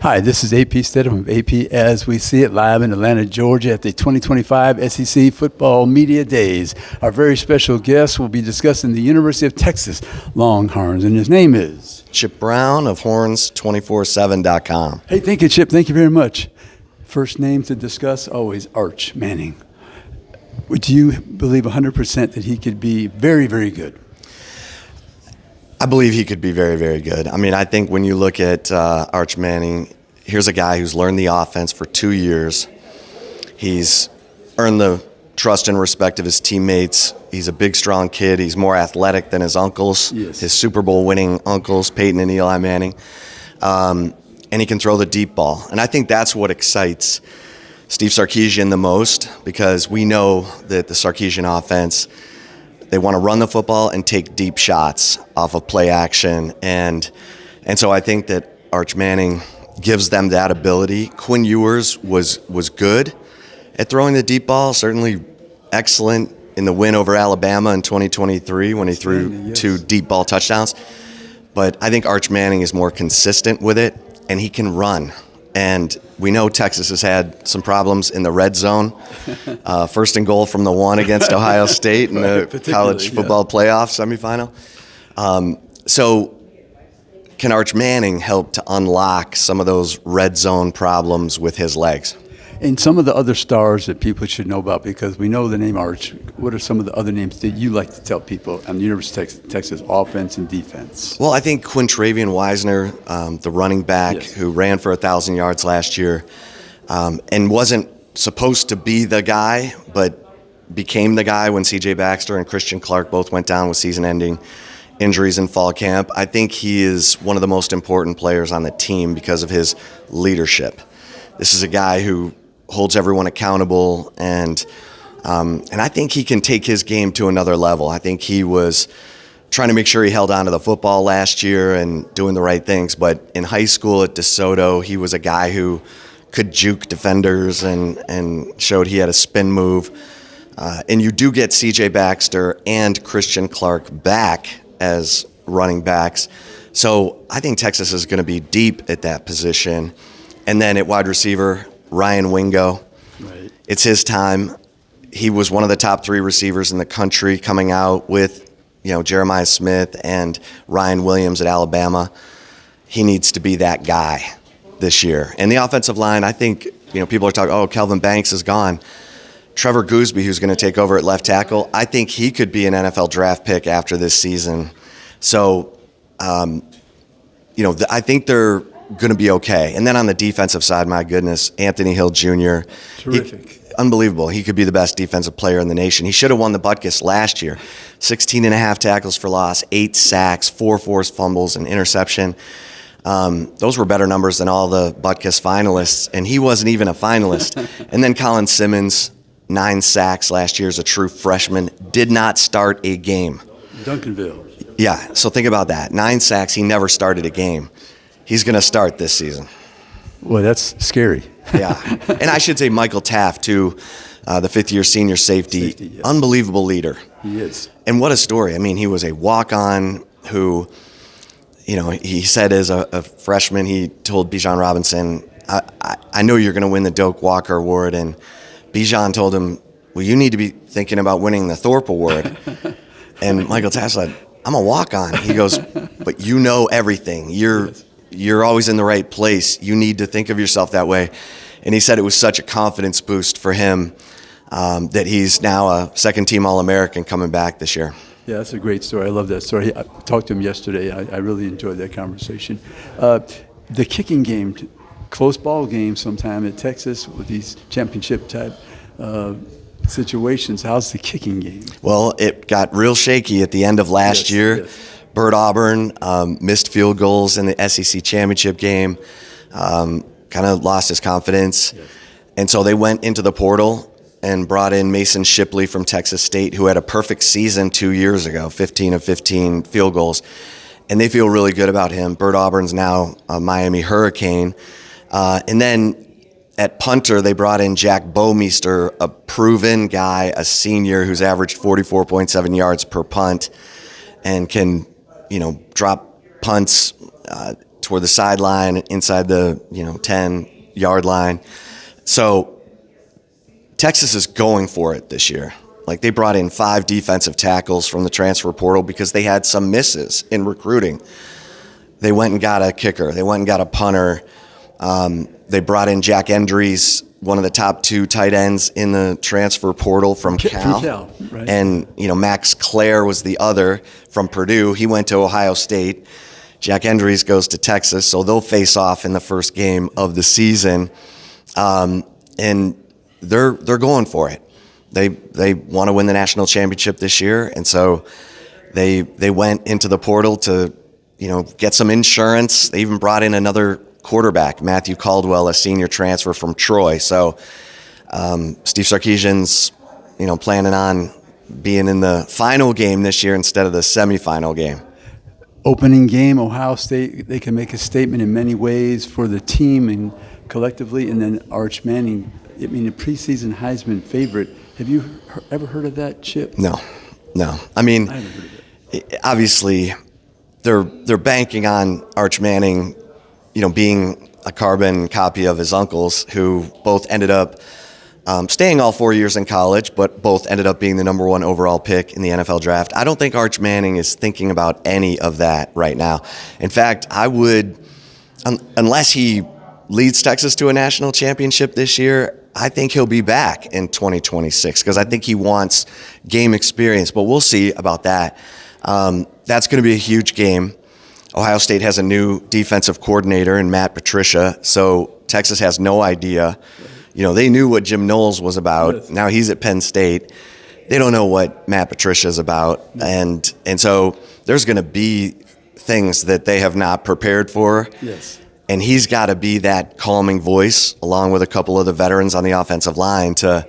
Hi, this is AP Stedham of AP As We See It live in Atlanta, Georgia at the 2025 SEC Football Media Days. Our very special guest will be discussing the University of Texas Longhorns, and his name is Chip Brown of Horns247.com. Hey, thank you, Chip. Thank you very much. First name to discuss, always Arch Manning. Would you believe 100% that he could be very, very good? I believe he could be very, very good. I mean, I think when you look at Arch Manning, here's a guy who's learned the offense for 2 years. He's earned the trust and respect of his teammates. He's a big, strong kid. He's more athletic than his uncles, his Super Bowl winning uncles, Peyton and Eli Manning. And he can throw the deep ball. And I think that's what excites Steve Sarkisian the most, because we know that the Sarkisian offense, they want to run the football and take deep shots off of play action. And so I think that Arch Manning gives them that ability. Quinn Ewers was good at throwing the deep ball, certainly excellent in the win over Alabama in 2023 when he threw 2 deep ball touchdowns. But I think Arch Manning is more consistent with it, and he can run. And we know Texas has had some problems in the red zone. First and goal from the 1 against Ohio State in the college football playoff semifinal. So can Arch Manning help to unlock some of those red zone problems with his legs? And some of the other stars that people should know about, because we know the name Arch, what are some of the other names that you like to tell people on the University of Texas offense and defense? Well, I think Quintravian Wisner, the running back who ran for 1,000 yards last year and wasn't supposed to be the guy, but became the guy when C.J. Baxter and Christian Clark both went down with season-ending injuries in fall camp. I think he is one of the most important players on the team because of his leadership. This is a guy who holds everyone accountable, and I think he can take his game to another level. I think he was trying to make sure he held on to the football last year and doing the right things, but in high school at DeSoto, he was a guy who could juke defenders and showed he had a spin move. And you do get C.J. Baxter and Christian Clark back as running backs. So I think Texas is going to be deep at that position. And then at wide receiver, Ryan Wingo. Right. It's his time. He was one of the top 3 receivers in the country coming out with, Jeremiah Smith and Ryan Williams at Alabama. He needs to be that guy this year. And the offensive line, I think, people are talking, Kelvin Banks is gone. Trevor Gooseby, who's going to take over at left tackle, I think he could be an NFL draft pick after this season. So, I think they're going to be okay. And then on the defensive side, my goodness, Anthony Hill Jr. Terrific. Unbelievable. He could be the best defensive player in the nation. He should have won the Butkus last year. 16 and a half tackles for loss, 8 sacks, 4 forced fumbles, and interception. Those were better numbers than all the Butkus finalists, and he wasn't even a finalist. And then Colin Simmons, 9 sacks last year as a true freshman, did not start a game. Duncanville. Yeah, so think about that. 9 sacks, he never started a game. He's going to start this season. Well, that's scary. Yeah. And I should say Michael Taft, too, the 5th-year senior safety. Unbelievable leader. He is. And what a story. I mean, he was a walk-on who, he said as a freshman, he told Bijan Robinson, I know you're going to win the Doak Walker Award. And Bijan told him, well, you need to be thinking about winning the Thorpe Award. And Michael Taft said, I'm a walk-on. He goes, but you know everything. You're always in the right place. You need to think of yourself that way. And he said it was such a confidence boost for him that he's now a second-team All-American coming back this year. Yeah, that's a great story. I love that story. I talked to him yesterday. I really enjoyed that conversation. The kicking game, close ball game sometime at Texas with these championship-type situations. How's the kicking game? Well, it got real shaky at the end of last year. Yes. Bert Auburn missed field goals in the SEC championship game, kind of lost his confidence. Yes. And so they went into the portal and brought in Mason Shipley from Texas State, who had a perfect season 2 years ago, 15 of 15 field goals. And they feel really good about him. Bert Auburn's now a Miami Hurricane. And then at punter, they brought in Jack Bouwmeester, a proven guy, a senior who's averaged 44.7 yards per punt and can, drop punts toward the sideline, inside the 10-yard line. So Texas is going for it this year. Like, they brought in 5 defensive tackles from the transfer portal because they had some misses in recruiting. They went and got a kicker. They went and got a punter. They brought in Jack Endries, one of the top 2 tight ends in the transfer portal from Cal. Right. And, Max Clare was the other from Purdue. He went to Ohio State. Jack Endries goes to Texas, so they'll face off in the first game of the season. And they're going for it. They want to win the national championship this year, and so they went into the portal to get some insurance. They even brought in another quarterback, Matthew Caldwell, a senior transfer from Troy. So Steve Sarkisian's planning on being in the final game this year instead of the semifinal game. Opening game, Ohio State, they can make a statement in many ways for the team and collectively, and then Arch Manning, the preseason Heisman favorite. Have you ever heard of that, Chip? No. I I mean, haven't heard of it. obviously, they're banking on Arch Manning, being a carbon copy of his uncles, who both ended up staying all 4 years in college, but both ended up being the number 1 overall pick in the NFL draft. I don't think Arch Manning is thinking about any of that right now. In fact, I would, unless he leads Texas to a national championship this year, I think he'll be back in 2026 because I think he wants game experience, but we'll see about that. That's going to be a huge game. Ohio State has a new defensive coordinator in Matt Patricia, so Texas has no idea. They knew what Jim Knowles was about. Yes. Now he's at Penn State. They don't know what Matt Patricia is about, and so there's going to be things that they have not prepared for. Yes. And he's got to be that calming voice, along with a couple of the veterans on the offensive line, to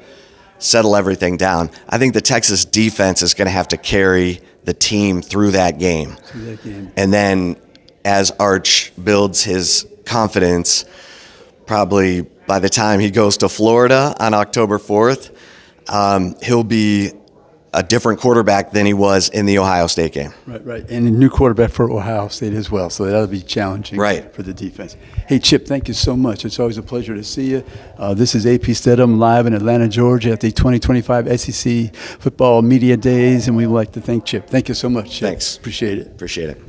settle everything down. I think the Texas defense is going to have to carry the team through that game. And then as Arch builds his confidence, probably by the time he goes to Florida on October 4th, he'll be a different quarterback than he was in the Ohio State game. Right. And a new quarterback for Ohio State as well, so that'll be challenging for the defense. Hey, Chip, thank you so much. It's always a pleasure to see you. This is AP Stedham live in Atlanta, Georgia at the 2025 SEC Football Media Days, and we'd like to thank Chip. Thank you so much, Chip. Thanks. Appreciate it. Appreciate it.